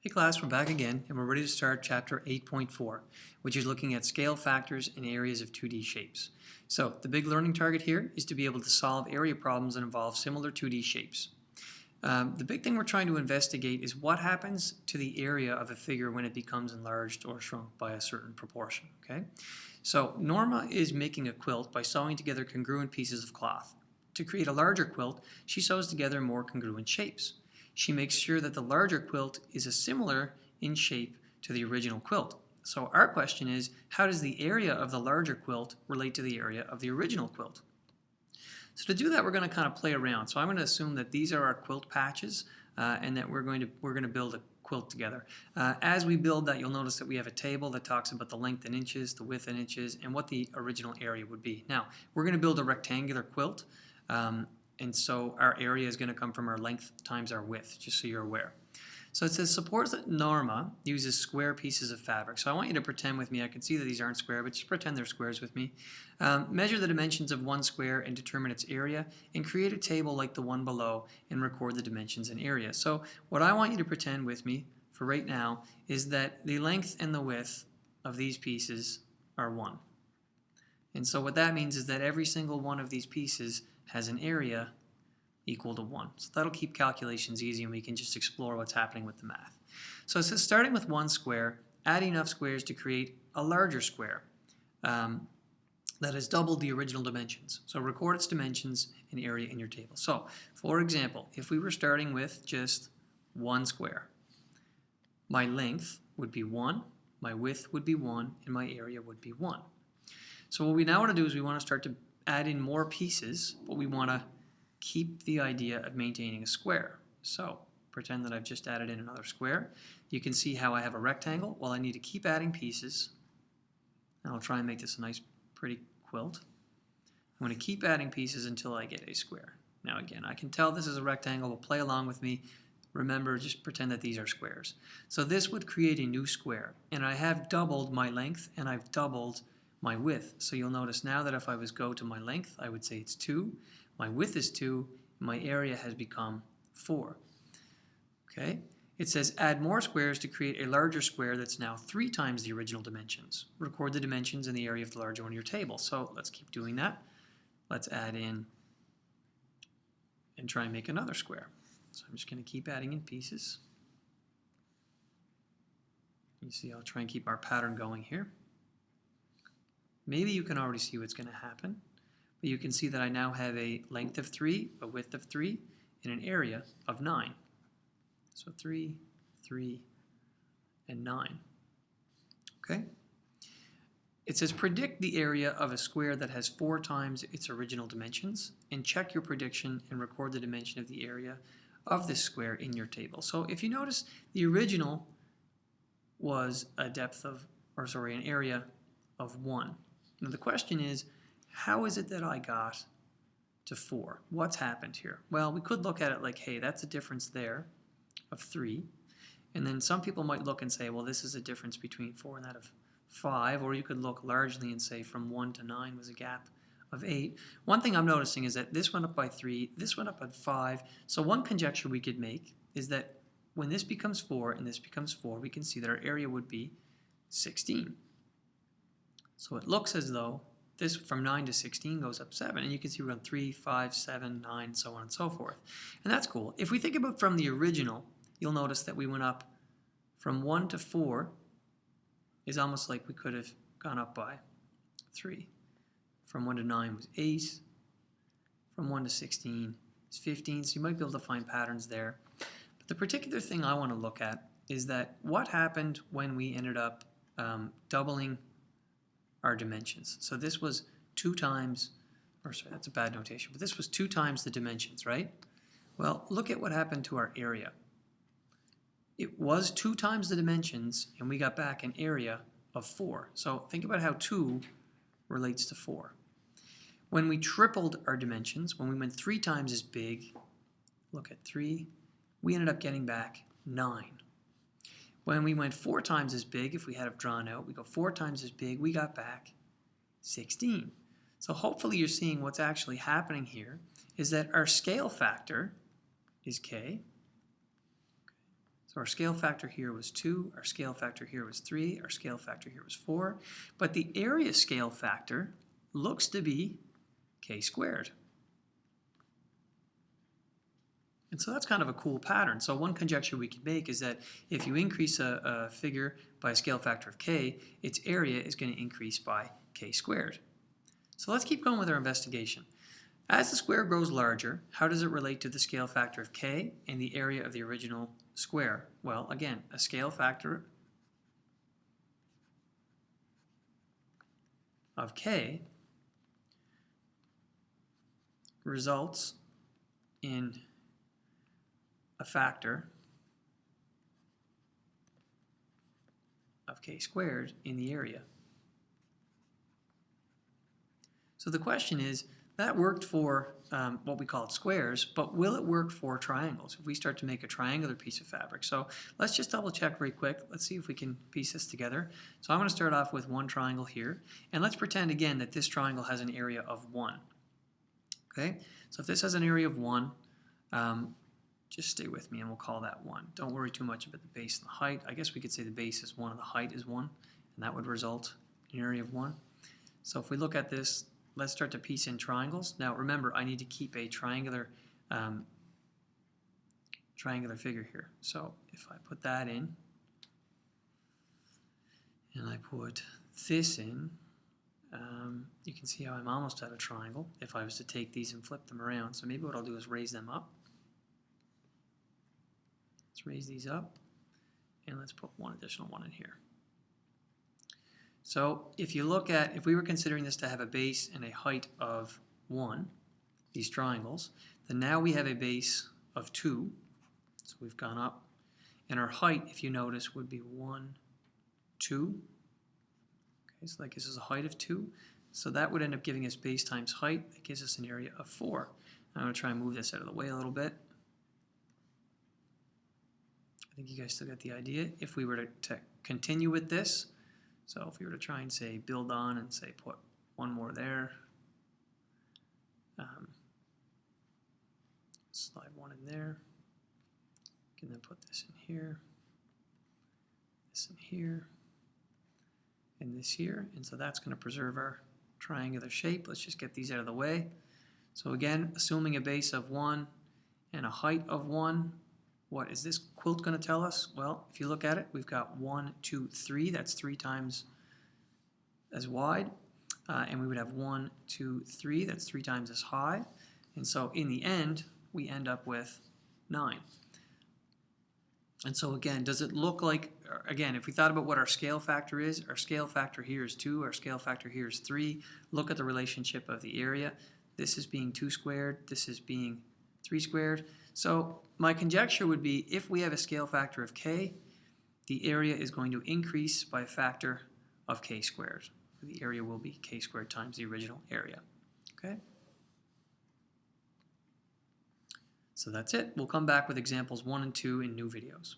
Hey class, we're back again and we're ready to start chapter 8.4, which is looking at scale factors in areas of 2D shapes. So the big learning target here is to be able to solve area problems that involve similar 2D shapes. The big thing we're trying to investigate is what happens to the area of a figure when it becomes enlarged or shrunk by a certain proportion. Okay? So Norma is making a quilt by sewing together congruent pieces of cloth. To create a larger quilt, she sews together more congruent shapes. She makes sure that the larger quilt is similar in shape to the original quilt. So our question is, how does the area of the larger quilt relate to the area of the original quilt? So to do that, we're going to kind of play around. So I'm going to assume that these are our quilt patches and that we're going to build a quilt together. As we build that, you'll notice that we have a table that talks about the length in inches, the width in inches, and what the original area would be. Now, we're going to build a rectangular quilt. And so our area is going to come from our length times our width, just so you're aware. So it says, suppose that Norma uses square pieces of fabric. So I want you to pretend with me, I can see that these aren't square, but just pretend they're squares with me. Measure the dimensions of one square and determine its area, and create a table like the one below and record the dimensions and area. So what I want you to pretend with me for right now is that the length and the width of these pieces are 1. And so what that means is that every single one of these pieces has an area equal to 1. So that'll keep calculations easy and we can just explore what's happening with the math. So it says starting with one square, add enough squares to create a larger square that has doubled the original dimensions. So record its dimensions and area in your table. So for example, if we were starting with just one square, my length would be 1, my width would be 1, and my area would be 1. So what we now want to do is we want to start to add in more pieces, but we want to keep the idea of maintaining a square. So pretend that I've just added in another square. You can see how I have a rectangle. Well, I need to keep adding pieces. And I'll try and make this a nice, pretty quilt. I'm going to keep adding pieces until I get a square. Now again, I can tell this is a rectangle, but play along with me. Remember, just pretend that these are squares. So this would create a new square. And I have doubled my length and I've doubled my width. So you'll notice now that if I was go to my length, I would say it's 2. My width is 2. And my area has become 4. Okay? It says add more squares to create a larger square that's now 3 times the original dimensions. Record the dimensions and the area of the larger one in your table. So let's keep doing that. Let's add in and try and make another square. So I'm just going to keep adding in pieces. You see, I'll try and keep our pattern going here. Maybe you can already see what's going to happen, but you can see that I now have a length of 3, a width of 3, and an area of 9. So 3, 3, and 9. Okay? It says predict the area of a square that has 4 times its original dimensions, and check your prediction and record the dimension of the area of this square in your table. So if you notice, the original was a depth of, an area of 1. Now the question is, how is it that I got to 4? What's happened here? Well, we could look at it like, hey, that's a difference there of 3. And then some people might look and say, well, this is a difference between 4 and that of 5. Or you could look largely and say from 1 to 9 was a gap of 8. One thing I'm noticing is that this went up by 3, this went up by 5. So one conjecture we could make is that when this becomes 4 and this becomes 4, we can see that our area would be 16. So it looks as though this from 9 to 16 goes up 7. And you can see we're on 3, 5, 7, 9, so on and so forth. And that's cool. If we think about from the original, you'll notice that we went up from 1 to 4 is almost like we could have gone up by 3. From 1 to 9 was 8. From 1 to 16 is 15. So you might be able to find patterns there. But the particular thing I want to look at is that what happened when we ended up doubling our dimensions. So this was 2 times, or sorry, that's a bad notation, but this was 2 times the dimensions, right? Well, look at what happened to our area. It was 2 times the dimensions, and we got back an area of 4. So think about how 2 relates to 4. When we tripled our dimensions, when we went 3 times as big, look at 3, we ended up getting back 9. When we went 4 times as big, if we had it drawn out, we go 4 times as big, we got back 16. So hopefully you're seeing what's actually happening here is that our scale factor is k. So our scale factor here was 2, our scale factor here was 3, our scale factor here was 4, but the area scale factor looks to be k squared. And so that's kind of a cool pattern. So one conjecture we can make is that if you increase a figure by a scale factor of k, its area is going to increase by k squared. So let's keep going with our investigation. As the square grows larger, how does it relate to the scale factor of k and the area of the original square? Well, again, a scale factor of k results in a factor of k squared in the area. So the question is, that worked for what we call squares, but will it work for triangles if we start to make a triangular piece of fabric? So let's just double check very quick. Let's see if we can piece this together. So I'm going to start off with one triangle here, and let's pretend again that this triangle has an area of 1. Okay, so if this has an area of 1, just stay with me and we'll call that 1. Don't worry too much about the base and the height. I guess we could say the base is 1 and the height is 1, and that would result in an area of 1. So if we look at this, let's start to piece in triangles. Now remember, I need to keep a triangular figure here. So if I put that in, and I put this in, you can see how I'm almost at a triangle if I was to take these and flip them around. So maybe what I'll do is raise them up. Let's raise these up, and let's put one additional one in here. So if you look at, if we were considering this to have a base and a height of 1, these triangles, then now we have a base of 2, so we've gone up, and our height, if you notice, would be 1, 2. Okay, so that gives us a height of 2. So that would end up giving us base times height. That gives us an area of 4. I'm going to try and move this out of the way a little bit. I think you guys still get the idea. If we were to continue with this, so if we were to try and say build on and say put one more there, slide one in there, you can then put this in here, this in here, and this here, and so that's going to preserve our triangular shape. Let's just get these out of the way. So again, assuming a base of 1 and a height of 1, what is this quilt going to tell us? Well, if you look at it, we've got 1, 2, 3. That's 3 times as wide. And we would have 1, 2, 3. That's 3 times as high. And so in the end, we end up with 9. And so again, does it look like, again, if we thought about what our scale factor is, our scale factor here is 2, our scale factor here is 3. Look at the relationship of the area. This is being 2 squared, this is being 3 squared. So my conjecture would be if we have a scale factor of k, the area is going to increase by a factor of k squared. The area will be k squared times the original area. Okay? So that's it. We'll come back with examples 1 and 2 in new videos.